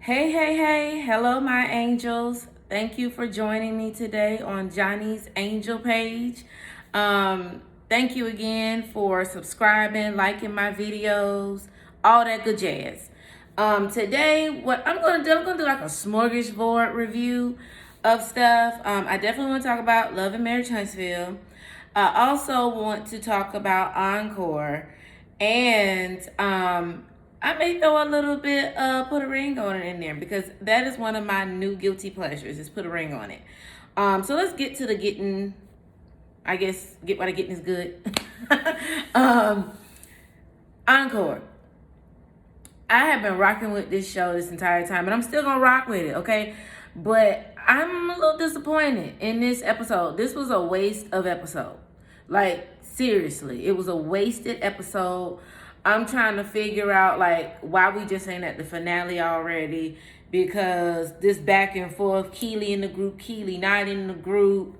Hey, hey, hey. Hello, my angels. Thank you for joining me today on Johnny's Angel page. Thank you again for subscribing, liking my videos, all that good jazz. Today, what I'm gonna do like a smorgasbord review of stuff. I definitely want to talk about Love and Marriage Huntsville. I also want to talk about Encore, and I may throw a little bit put a ring on it in there because that is one of my new guilty pleasures is put a ring on it. So let's get to the getting. I guess get what I getting is good. Encore. I have been rocking with this show this entire time, and I'm still gonna rock with it, okay? But I'm a little disappointed in this episode. This was a waste of episode. Like, seriously, it was a wasted episode. I'm trying to figure out, like, why we just ain't at the finale already. Because this back and forth, Keely in the group, Keely not in the group.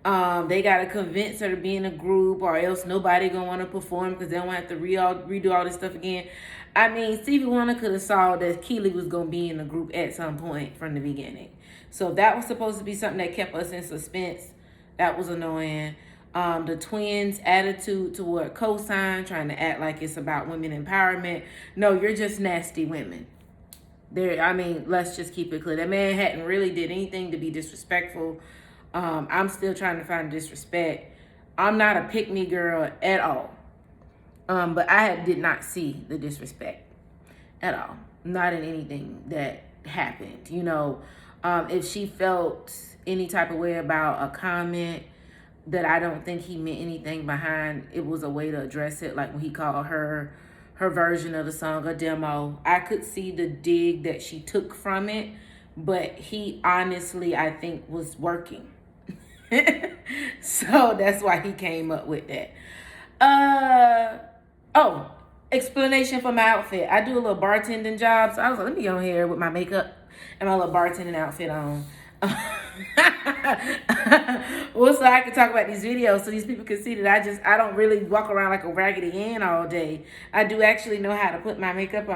They gotta convince her to be in a group, or else nobody gonna want to perform because they don't have to redo all this stuff again. I mean, Stevie Wonder could have saw that Keely was gonna be in the group at some point from the beginning. So that was supposed to be something that kept us in suspense. That was annoying. The twins' attitude toward cosign, trying to act like it's about women empowerment. No, you're just nasty women. Let's just keep it clear. That man hadn't really did anything to be disrespectful. I'm still trying to find disrespect. I'm not a pick-me girl at all. But did not see the disrespect at all. Not in anything that happened. If she felt any type of way about a comment that I don't think he meant anything behind, it was a way to address it. Like when he called her version of the song a demo. I could see the dig that she took from it, but he honestly, I think, was working. So that's why he came up with that. Explanation for my outfit. I do a little bartending job, so I was like, let me go here with my makeup and my little bartending outfit on. Well, so I can talk about these videos so these people can see that I don't really walk around like a Raggedy Ann all day. I do actually know how to put my makeup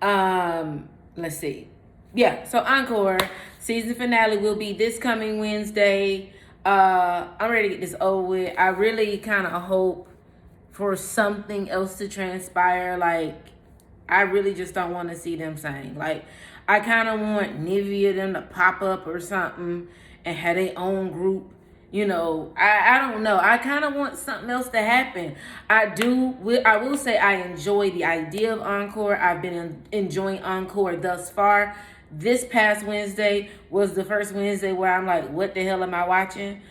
on. Let's see. Yeah, so Encore season finale will be this coming Wednesday. I'm ready to get this over with. I really kind of hope for something else to transpire. Like, I really just don't want to see them sing. Like, I kind of want Nivea them to pop up or something and have their own group. I don't know. I kind of want something else to happen. I will say I enjoy the idea of Encore. I've been enjoying Encore thus far. This past Wednesday was the first Wednesday where I'm like, what the hell am I watching?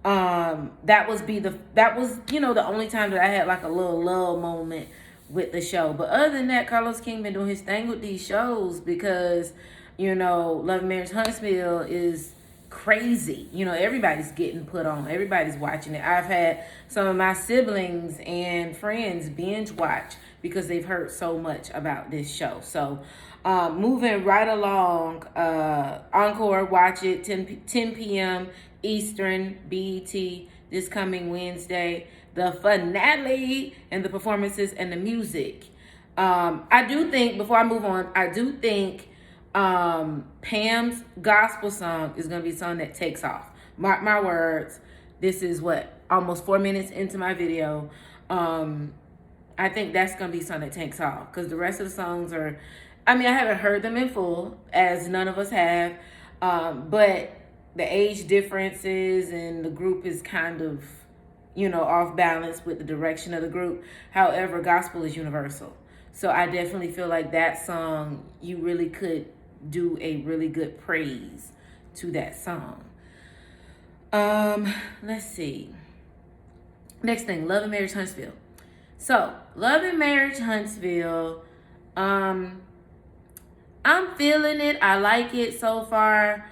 That was the only time that I had like a little lull moment with the show. But other than that, Carlos King been doing his thing with these shows because, Love and Marriage Huntsville is crazy. Everybody's getting put on. Everybody's watching it. I've had some of my siblings and friends binge watch because they've heard so much about this show. So, moving right along, Encore, watch it, 10 p.m. Eastern, BET, this coming Wednesday. The finale and the performances and the music. I do think, before I move on, Pam's gospel song is going to be a song that takes off. Mark my words. This is almost 4 minutes into my video. I think that's going to be something that takes off because the rest of the songs are, I haven't heard them in full, as none of us have, but the age differences and the group is kind of, off balance with the direction of the group. However, gospel is universal. So I definitely feel like that song, you really could do a really good praise to that song. Let's see. Next thing, Love and Marriage Huntsville. So, Love and Marriage Huntsville, I'm feeling it. I like it so far.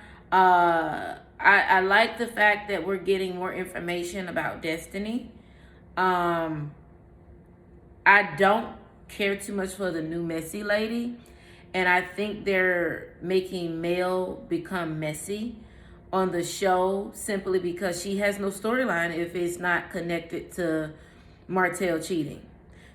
I like the fact that we're getting more information about Destiny. I don't care too much for the new messy lady. And I think they're making Mel become messy on the show simply because she has no storyline if it's not connected to Martell cheating.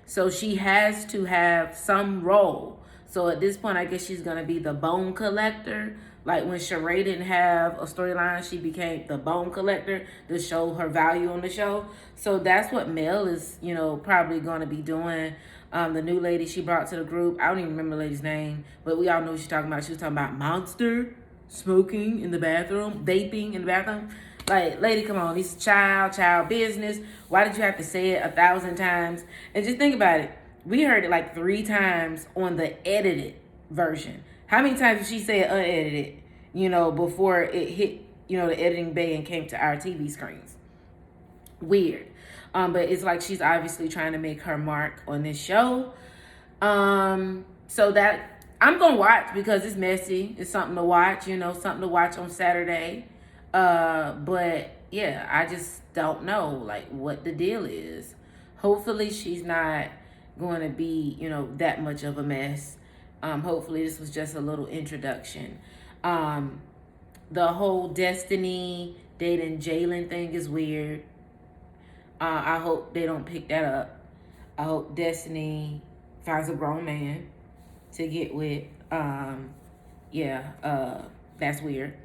So she has to have some role. So at this point, I guess she's gonna be the bone collector. Like when Sheree didn't have a storyline, she became the bone collector to show her value on the show. So that's what Mel is, probably gonna be doing. The new lady she brought to the group, I don't even remember the lady's name, but we all know what she's talking about. She was talking about monster, smoking in the bathroom, vaping in the bathroom. Like, lady, come on, this is child business. Why did you have to say it 1,000 times? And just think about it. We heard it like 3 times on the edited version. How many times did she say it unedited, before it hit, the editing bay and came to our TV screens? Weird. But it's like she's obviously trying to make her mark on this show. So that I'm going to watch because it's messy. It's something to watch, something to watch on Saturday. But yeah, I just don't know like what the deal is. Hopefully she's not going to be, that much of a mess. Hopefully this was just a little introduction. The whole Destiny dating Jalen thing is weird. I hope they don't pick that up. I hope Destiny finds a grown man to get with. That's weird.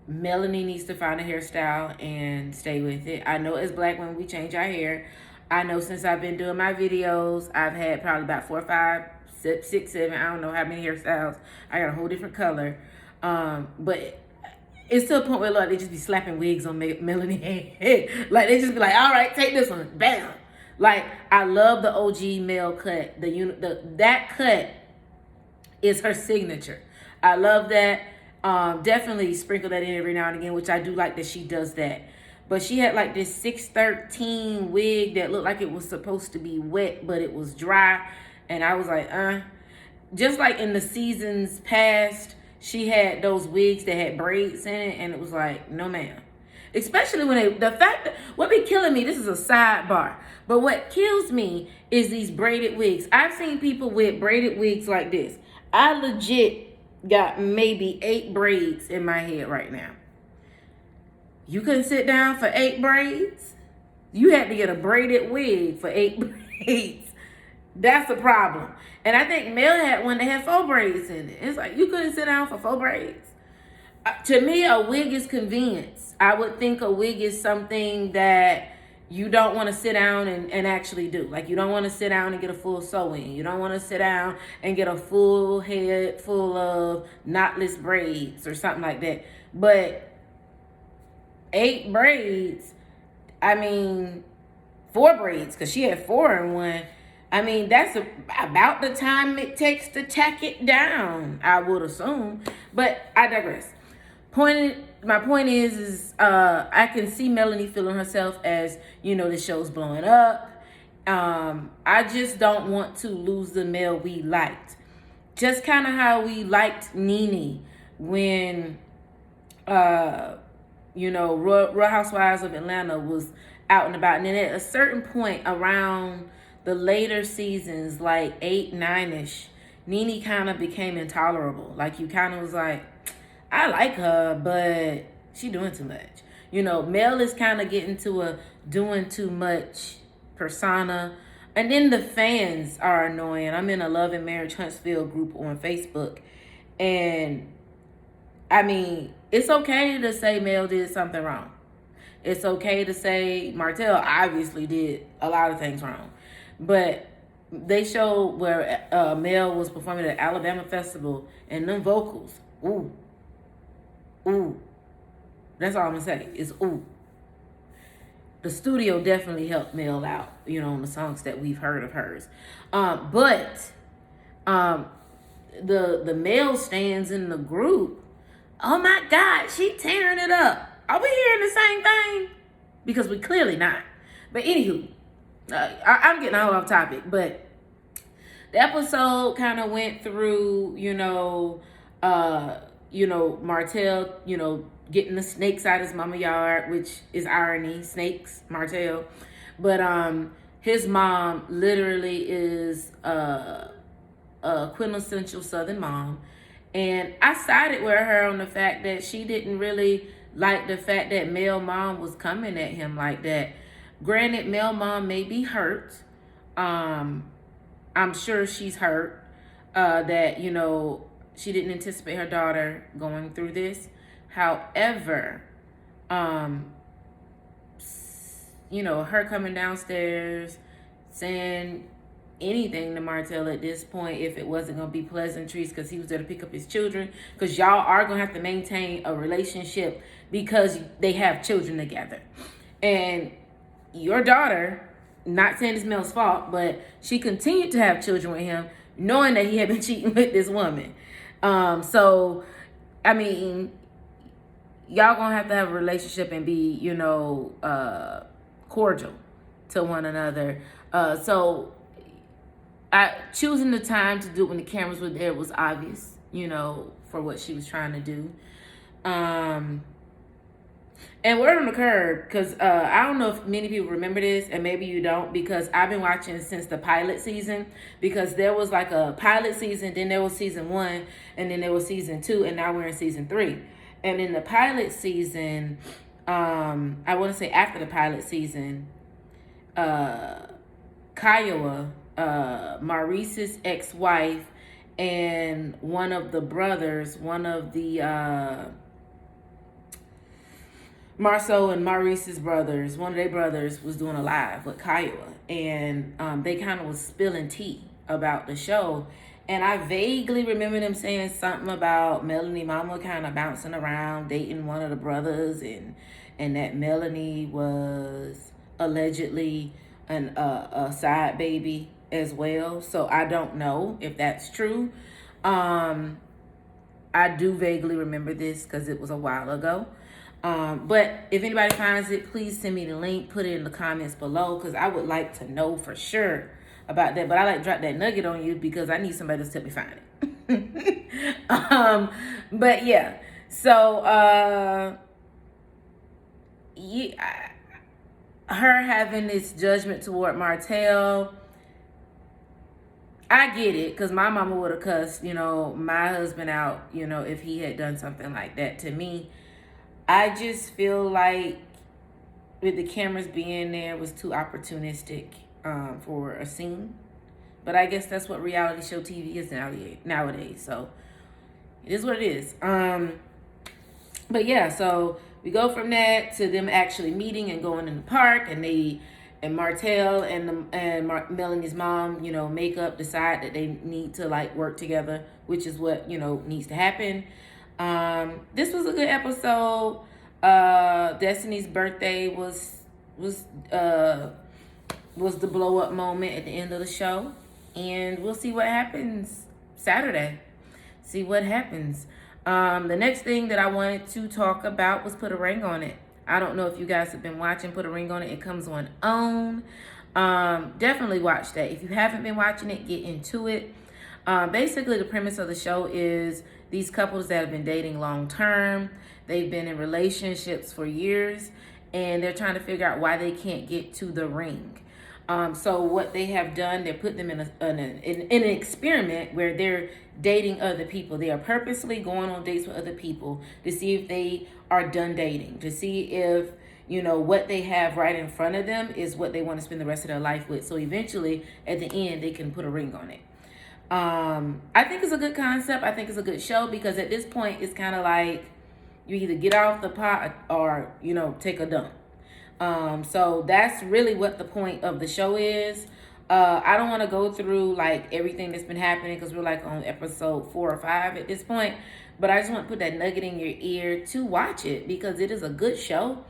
Melanie needs to find a hairstyle and stay with it. I know as black women we change our hair. I know since I've been doing my videos, I've had probably about 4, 5, 6, 7, I don't know how many hairstyles. I got a whole different color. But it's to a point where like they just be slapping wigs on Melanie head. Like they just be like, all right, take this one, bam. Like I love the OG male cut. That cut is her signature. I love that. Definitely sprinkle that in every now and again, which I do like that she does that. But she had like this 613 wig that looked like it was supposed to be wet, but it was dry. And I was like, just like in the seasons past, she had those wigs that had braids in it, and it was like, no ma'am. Especially when the fact that, what be killing me, this is a sidebar, but what kills me is these braided wigs. I've seen people with braided wigs like this. I legit got maybe 8 braids in my head right now. You couldn't sit down for 8 braids? You had to get a braided wig for 8 braids. That's a problem. And I think Mel had one that had 4 braids in it. It's like, you couldn't sit down for 4 braids? To me, a wig is convenience. I would think a wig is something that you don't want to sit down and actually do. Like, you don't want to sit down and get a full sew-in. You don't want to sit down and get a full head full of knotless braids or something like that. But 8 braids, 4 braids, because she had 4 in one. That's about the time it takes to tack it down, I would assume. But I digress. My point is I can see Melanie feeling herself as, the show's blowing up. I just don't want to lose the Mel we liked. Just kind of how we liked Nene when, Real Housewives of Atlanta was out and about. And then at a certain point around the later seasons, like 8, 9-ish, Nene kind of became intolerable. Like, you kind of was like, I like her, but she doing too much. Mel is kind of getting to a doing too much persona. And then the fans are annoying. I'm in a Love and Marriage Huntsville group on Facebook. And, it's okay to say Mel did something wrong. It's okay to say Martell obviously did a lot of things wrong. But they showed where Mel was performing at Alabama Festival, and them vocals, ooh. That's all I'm going to say is ooh. The studio definitely helped Mel out, on the songs that we've heard of hers. But the male stands in the group, oh my God, she tearing it up. Are we hearing the same thing? Because we clearly not. But anywho, I'm getting all off topic, but the episode kind of went through, Martell, getting the snakes out of his mama yard, which is irony, snakes, Martell. But his mom literally is a quintessential Southern mom. And I sided with her on the fact that she didn't really like the fact that Mel mom was coming at him like that. Granted, Mel mom may be hurt. I'm sure she's hurt that, you know, she didn't anticipate her daughter going through this. However, you know, her coming downstairs saying anything to Martell at this point, if it wasn't going to be pleasantries, because he was there to pick up his children, because y'all are going to have to maintain a relationship because they have children together. And your daughter, not saying it's Mel's fault, but she continued to have children with him, knowing that he had been cheating with this woman. So, I mean, y'all gonna have to have a relationship and be, you know, cordial to one another. So, choosing the time to do it when the cameras were there was obvious, you know, for what she was trying to do. And word on the curb, because I don't know if many people remember this, and maybe you don't, because I've been watching since the pilot season, because there was like a pilot season, then there was season 1, and then there was season 2, and now we're in season 3. And in the pilot season, I want to say after the pilot season, Kiowa, Maurice's ex-wife, and one of the brothers, one of the Marceau and Maurice's brothers, one of their brothers was doing a live with Kiowa, and they kind of was spilling tea about the show. And I vaguely remember them saying something about Melanie mama kind of bouncing around, dating one of the brothers, and that Melanie was allegedly a side baby as well. So I don't know if that's true. I do vaguely remember this because it was a while ago. But if anybody finds it, please send me the link, put it in the comments below, because I would like to know for sure about that. But I like to drop that nugget on you because I need somebody to help me find it. But yeah, so yeah, her having this judgment toward Martell, I get it, because my mama would have cussed, you know, my husband out, you know, if he had done something like that to me. I just feel like with the cameras being there was too opportunistic for a scene. But I guess that's what reality show TV is nowadays. So it is what it is. But yeah, so we go from that to them actually meeting and going in the park, and Martell and Melanie's mom, you know, make up, decide that they need to like work together, which is what, you know, needs to happen. This was a good episode. Destiny's birthday was the blow up moment at the end of the show, and we'll see what happens Saturday. See what happens. The next thing that I wanted to talk about was Put a Ring on It. I don't know if you guys have been watching Put a Ring on It. It comes on OWN. Definitely watch that. If you haven't been watching it, get into it. Basically, the premise of the show is these couples that have been dating long term. They've been in relationships for years, and they're trying to figure out why they can't get to the ring. So what they have done, they put them in an experiment where they're dating other people. They are purposely going on dates with other people to see if they are done dating, to see if, you know, what they have right in front of them is what they want to spend the rest of their life with. So eventually, at the end, they can put a ring on it. I think it's a good concept. I think it's a good show, because at this point, it's kind of like you either get off the pot or, you know, take a dump. So that's really what the point of the show is. I don't want to go through like everything that's been happening, because we're like on episode 4 or 5 at this point. But I just want to put that nugget in your ear to watch it, because it is a good show.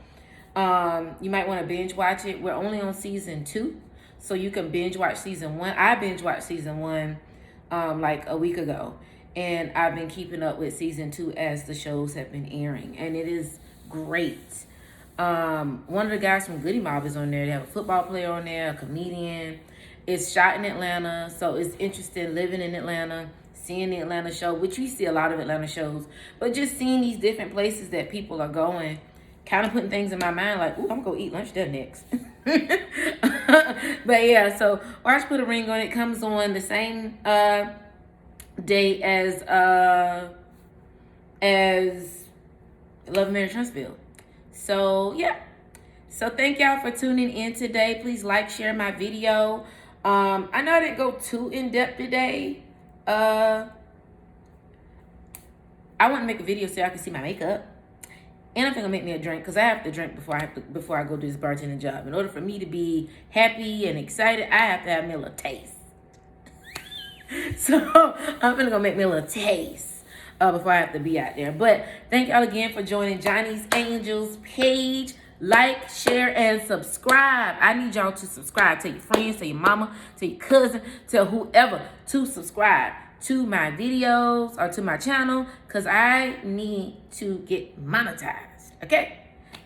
You might want to binge watch it. We're only on season 2, so you can binge watch season 1. I binge watched season 1 like a week ago, and I've been keeping up with season 2 as the shows have been airing, and it is great. One of the guys from Goody Mob is on there. They have a football player on there, a comedian. It's shot in Atlanta, so it's interesting living in Atlanta, seeing the Atlanta show, which we see a lot of Atlanta shows, but just seeing these different places that people are going, kind of putting things in my mind like, ooh, I'm gonna go eat lunch there next. But yeah, so watch Put a Ring on It. Comes on the same day as Love Marriage Huntsville. So yeah, so thank y'all for tuning in today. Please like, share my video. I know I didn't go too in-depth today. I want to make a video so y'all can see my makeup. And I'm gonna make me a drink because I have to drink before I go do this bartending job. In order for me to be happy and excited, I have to have me a little taste. So I'm gonna go make me a little taste before I have to be out there. But thank y'all again for joining Johnny's Angels page. Like, share, and subscribe. I need y'all to subscribe. Tell your friends, tell your mama, tell your cousin, tell whoever to subscribe to my videos or to my channel because I need to get monetized. Okay?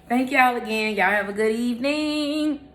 Thank y'all again. Y'all have a good evening.